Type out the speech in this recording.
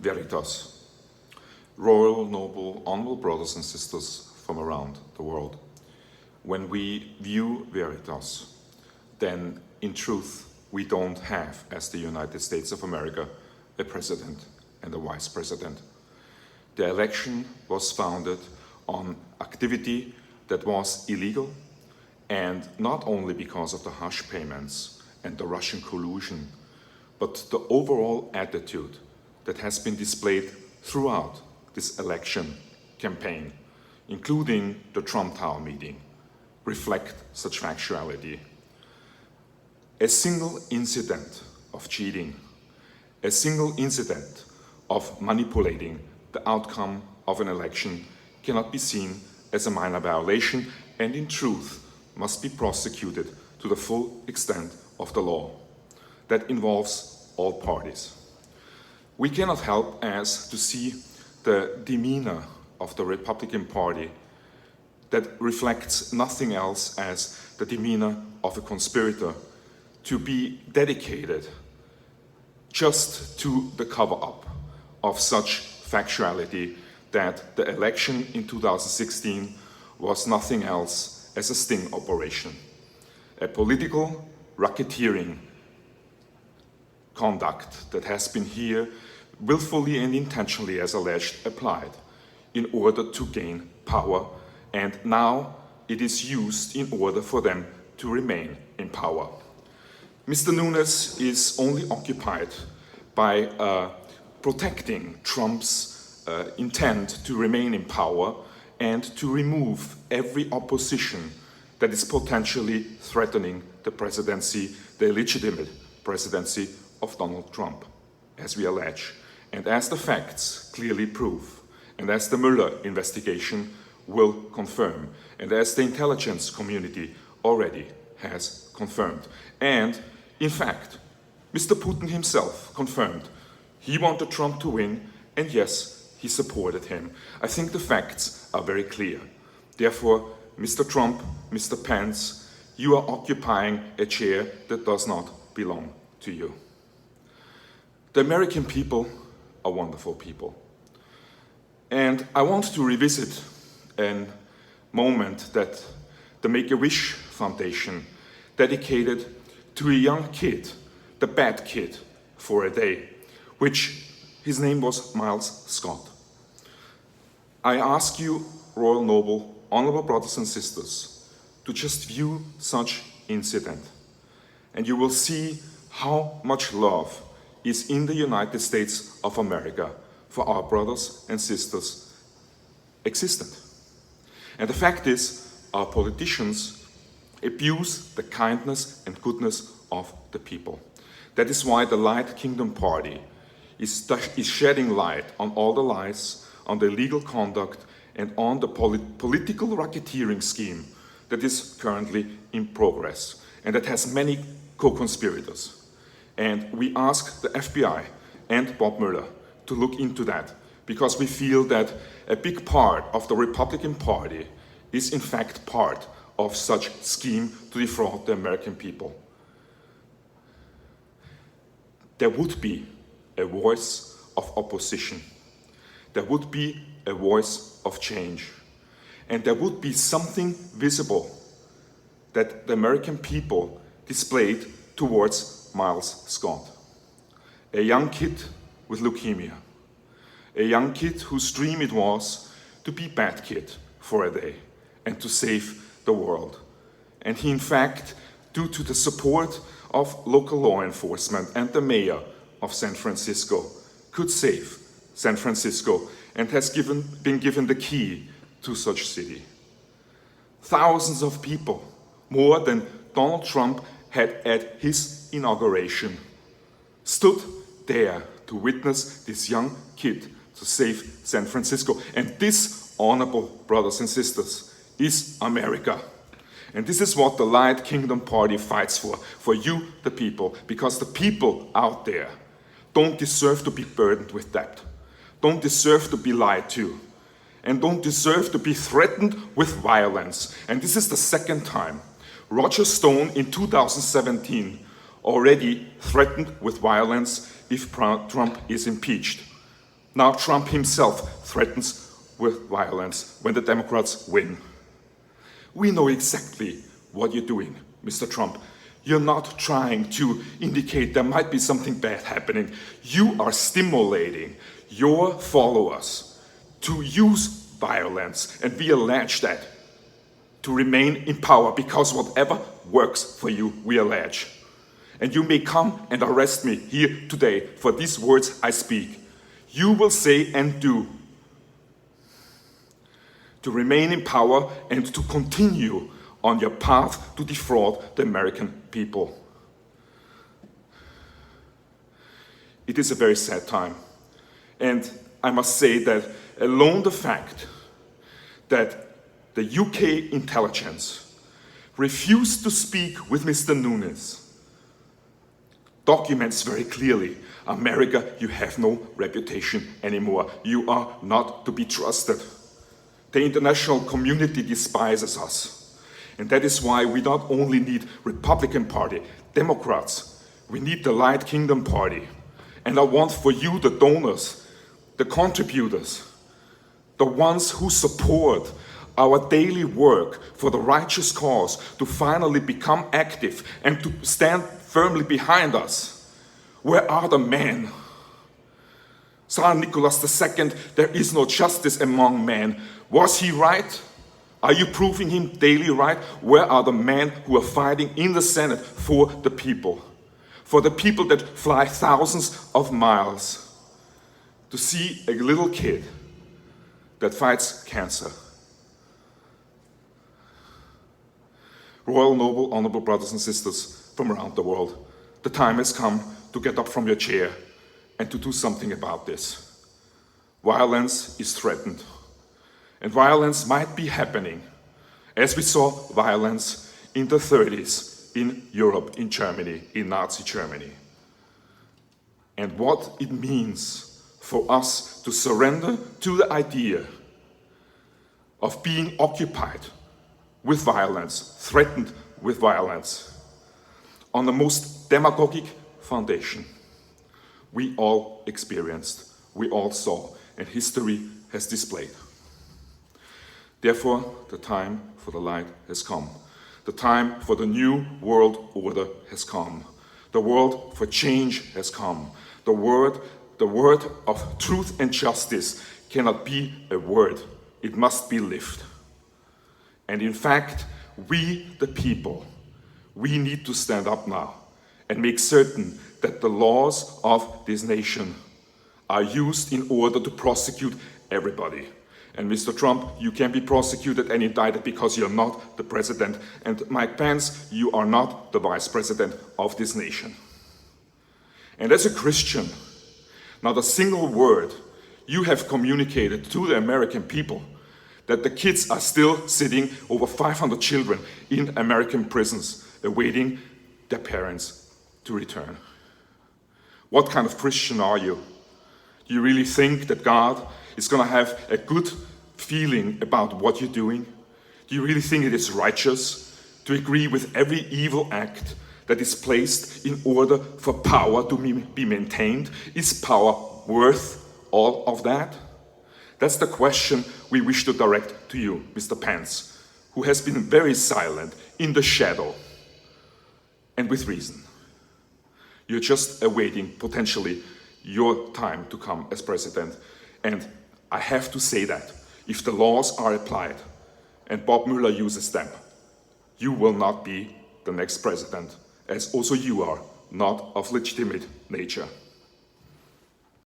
Veritas. Royal, noble, honorable brothers and sisters from around the world. When we view Veritas, then in truth, we don't have, as the United States of America, a president and a vice president. The election was founded on activity that was illegal, and not only because of the hush payments and the Russian collusion, but the overall attitude that has been displayed throughout this election campaign, including the Trump Tower meeting, reflect such factuality. A single incident of cheating, a single incident of manipulating the outcome of an election cannot be seen as a minor violation, and in truth must be prosecuted to the full extent of the law. That involves all parties. We cannot help as to see the demeanor of the Republican Party that reflects nothing else as the demeanor of a conspirator to be dedicated just to the cover-up of such factuality that the election in 2016 was nothing else as a sting operation, a political racketeering conduct that has been here willfully and intentionally, as alleged, applied in order to gain power, and now it is used in order for them to remain in power. Mr. Nunes is only occupied by protecting Trump's intent to remain in power and to remove every opposition that is potentially threatening the presidency, the legitimate presidency of Donald Trump, as we allege, and as the facts clearly prove, and as the Mueller investigation will confirm, and as the intelligence community already has confirmed. And, in fact, Mr. Putin himself confirmed he wanted Trump to win, and yes, he supported him. I think the facts are very clear. Therefore, Mr. Trump, Mr. Pence, you are occupying a chair that does not belong to you. The American people are wonderful people. And I want to revisit a moment that the Make-A-Wish Foundation dedicated to a young kid, the bad kid, for a day, which his name was Miles Scott. I ask you, Royal Noble, honorable brothers and sisters, to just view such incident, and you will see how much love is in the United States of America for our brothers and sisters existent. And the fact is, our politicians abuse the kindness and goodness of the people. That is why the Light Kingdom Party is shedding light on all the lies, on the illegal conduct, and on the political racketeering scheme that is currently in progress, and that has many co-conspirators. And we ask the FBI and Bob Mueller to look into that, because we feel that a big part of the Republican Party is in fact part of such scheme to defraud the American people. There would be a voice of opposition. There would be a voice of change. And there would be something visible that the American people displayed towards Miles Scott, a young kid with leukemia, a young kid whose dream it was to be bad kid for a day and to save the world. And he, in fact, due to the support of local law enforcement and the mayor of San Francisco, could save San Francisco and has been given the key to such city. Thousands of people, more than Donald Trump had at his inauguration, stood there to witness this young kid to save San Francisco. And this, honorable brothers and sisters, is America. And this is what the Light Kingdom Party fights for you, the people, because the people out there don't deserve to be burdened with debt, don't deserve to be lied to, and don't deserve to be threatened with violence. And this is the second time. Roger Stone in 2017 already threatened with violence if Trump is impeached. Now Trump himself threatens with violence when the Democrats win. We know exactly what you're doing, Mr. Trump. You're not trying to indicate there might be something bad happening. You are stimulating your followers to use violence, and we allege that, to remain in power, because whatever works for you, we allege. And you may come and arrest me here today for these words I speak. You will say and do to remain in power and to continue on your path to defraud the American people. It is a very sad time. And I must say that alone the fact that the UK intelligence refused to speak with Mr. Nunes documents very clearly, America, you have no reputation anymore. You are not to be trusted. The international community despises us. And that is why we not only need Republican Party, Democrats, we need the Light Kingdom Party. And I want for you, the donors, the contributors, the ones who support our daily work for the righteous cause, to finally become active and to stand firmly behind us. Where are the men? Tsar Nicholas II, there is no justice among men. Was he right? Are you proving him daily right? Where are the men who are fighting in the Senate for the people? For the people that fly thousands of miles to see a little kid that fights cancer. Royal, noble, honorable brothers and sisters from around the world, the time has come to get up from your chair and to do something about this. Violence is threatened, and violence might be happening, as we saw violence in the 30s in Europe, in Germany, in Nazi Germany. And what it means for us to surrender to the idea of being occupied with violence, threatened with violence, on the most demagogic foundation we all experienced, we all saw, and history has displayed. Therefore, the time for the light has come. The time for the new world order has come. The world for change has come. The word of truth and justice cannot be a word, it must be lived. And in fact, we, the people, we need to stand up now and make certain that the laws of this nation are used in order to prosecute everybody. And Mr. Trump, you can be prosecuted and indicted because you're not the president. And Mike Pence, you are not the vice president of this nation. And as a Christian, not a single word you have communicated to the American people that the kids are still sitting, over 500 children, in American prisons, awaiting their parents to return. What kind of Christian are you? Do you really think that God is going to have a good feeling about what you're doing? Do you really think it is righteous to agree with every evil act that is placed in order for power to be maintained? Is power worth all of that? That's the question we wish to direct to you, Mr. Pence, who has been very silent, in the shadow, and with reason. You're just awaiting, potentially, your time to come as president. And I have to say that if the laws are applied and Bob Mueller uses them, you will not be the next president, as also you are not of legitimate nature.